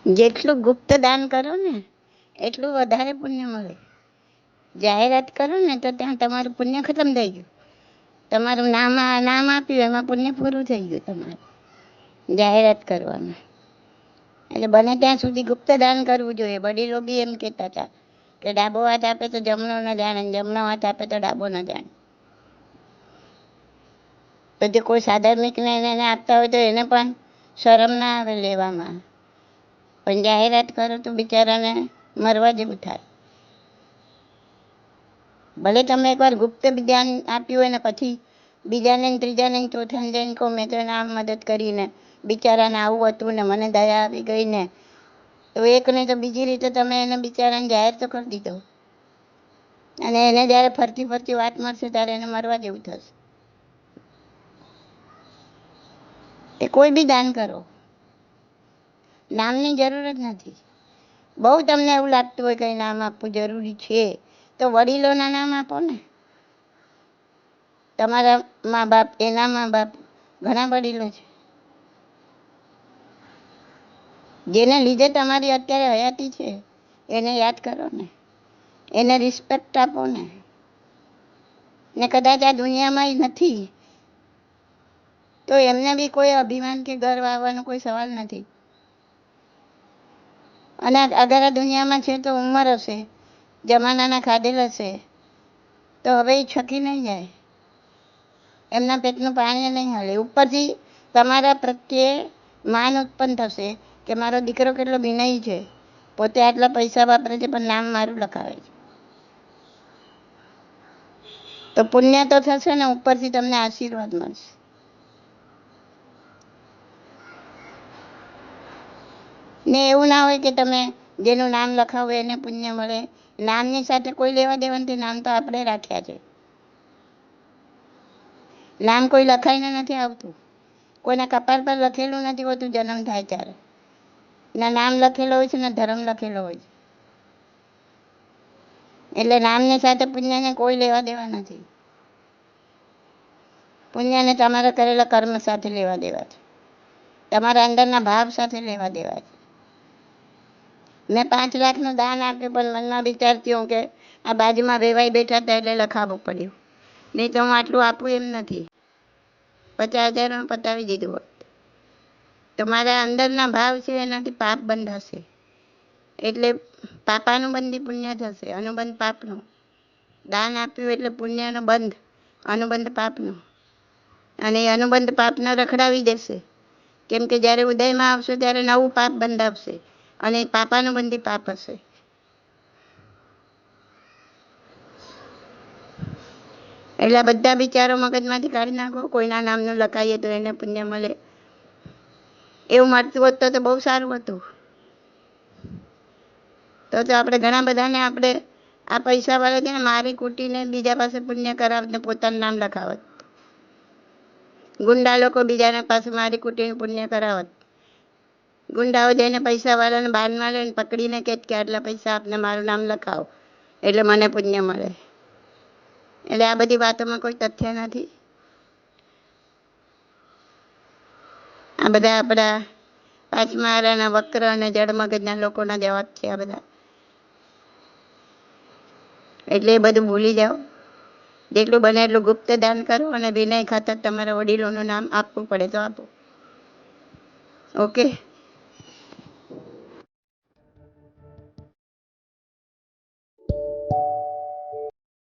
જેટલું ગુપ્ત દાન કરો ને એટલું વધારે પુણ્ય મળે. જાહેરાત કરો ને તો ત્યાં તમારું પુણ્ય ખતમ થઈ ગયું. તમારું નામ આપ્યું એમાં પુણ્ય પૂરું થઈ ગયું તમારું જાહેરાત કરવાનું. એટલે બને ત્યાં સુધી ગુપ્ત દાન કરવું જોઈએ. વડીલો બી એમ કહેતા હતા કે ડાબો હાથ આપે તો જમણો ન જાણે, જમણો હાથ આપે તો ડાબો ન જાણે. તો જે કોઈ સાધાર્મિકને એને આપતા હોય તો એને પણ શરમ ના આવે લેવામાં. પણ જાહેરાત કરો તો બિચારાને મરવા જેવું થાય. ભલે તમે એકવાર ગુપ્ત જ્ઞાન આપ્યું હોય ને પછી બીજાને ત્રીજાને ચોથાને જઈને કહો મેં તો આમ મદદ કરીને બિચારાને આવું હતું ને મને દયા આવી ગઈ ને, તો એક નહીં તો બીજી રીતે તમે એને બિચારાને જાહેર તો કરી દીધો. અને એને જ્યારે ફરતી ફરતી વાત મળશે ત્યારે એને મરવા જેવું થશે. એ કોઈ બી દાન કરો, નામની જરૂર જ નથી. બહુ તમને એવું લાગતું હોય કંઈ નામ આપવું જરૂરી છે તો વડીલોના નામ આપો ને. તમારા મા બાપ, એના મા બાપ, ઘણા વડીલો છે જેને લીધે તમારી અત્યારે હયાતી છે. એને યાદ કરો ને, એને રિસ્પેક્ટ આપો ને. ને કદાચ આ દુનિયામાં નથી તો એમને બી કોઈ અભિમાન કે ગર્વ આવવાનો કોઈ સવાલ નથી. અને અગર આ દુનિયામાં છે તો ઉંમર હશે, જમાનાના ખાધેલ હશે, તો હવે એ છકી નહીં જાય. એમના પેટનું પાણી નહીં હલે. ઉપરથી તમારા પ્રત્યે માન ઉત્પન્ન થશે કે મારો દીકરો કેટલો વિનય છે, પોતે આટલા પૈસા વાપરે છે પણ નામ મારું લખાવે છે. તો પુણ્ય તો થશે ને ઉપરથી તમને આશીર્વાદ મળશે. ને એવું ના હોય કે તમે જેનું નામ લખાવો એને પુણ્ય મળે. નામની સાથે કોઈ લેવા દેવા નથી. નામ તો આપણે રાખ્યા છે. નામ કોઈ લખાઈને નથી આવતું. કોઈના કપાળ પર લખેલું નથી હોતું જન્મ થાય ત્યારે. ના નામ લખેલો હોય છે ને ધર્મ લખેલો હોય છે. એટલે નામની સાથે પુણ્યને કોઈ લેવા દેવા નથી. પુણ્યને તમારા કરેલા કર્મ સાથે લેવા દેવા છે, તમારા અંદરના ભાવ સાથે લેવા દેવા છે. મેં 5 લાખનું દાન આપ્યું પણ મનમાં વિચારતી હોઉં કે આ બાજુમાં વેવાઈ બેઠા હતા એટલે લખાવવું પડ્યું, નહીં તો હું આટલું આપું એમ નથી. 50,000 પતાવી દીધું હોત. તમારા અંદરના ભાવ છે એનાથી પાપ બંધાશે. એટલે પાપાનુબંધી પુણ્ય થશે, અનુબંધ પાપનો. દાન આપ્યું એટલે પુણ્યનો બંધ, અનુબંધ પાપનો. અને એ અનુબંધ પાપને રખડાવી દેશે. કેમ કે જ્યારે ઉદયમાં આવશે ત્યારે નવું પાપ બંધાવશે અને એ પાપાનુબંધી પાપ હશે. એટલે બધા વિચારો મગજમાંથી કાઢી નાખો. કોઈના નામનું લખાઈએ તો એને પુણ્ય મળે, એવું મળતું હોત તો બહુ સારું હતું. તો આપણે ઘણા બધાને આપણે આ પૈસાવાળા છે ને મારી કૂટીને બીજા પાસે પુણ્ય કરાવત ને પોતાનું નામ લખાવત. ગુંડા લોકો બીજાના પાસે મારી કૂટીને પુણ્ય કરાવત. ગુંડાઓ જઈને પૈસાવાળાને બાનમાં લઈને પકડીને કહે કે આટલા પૈસા આપને મારું નામ લખાવો એટલે મને પુણ્ય મળે. એટલે આ બધી વાતોમાં કોઈ તથ્ય નથી. આ બધા આપણા પાંચમહારાના વક્ર અને જળમગજના લોકોના જવાબ છે આ બધા. એટલે એ બધું ભૂલી જાઓ. જેટલું બને એટલું ગુપ્ત દાન કરો અને વિનય ખાતર તમારા વડીલોનું નામ આપવું પડે તો આપો. ઓકે.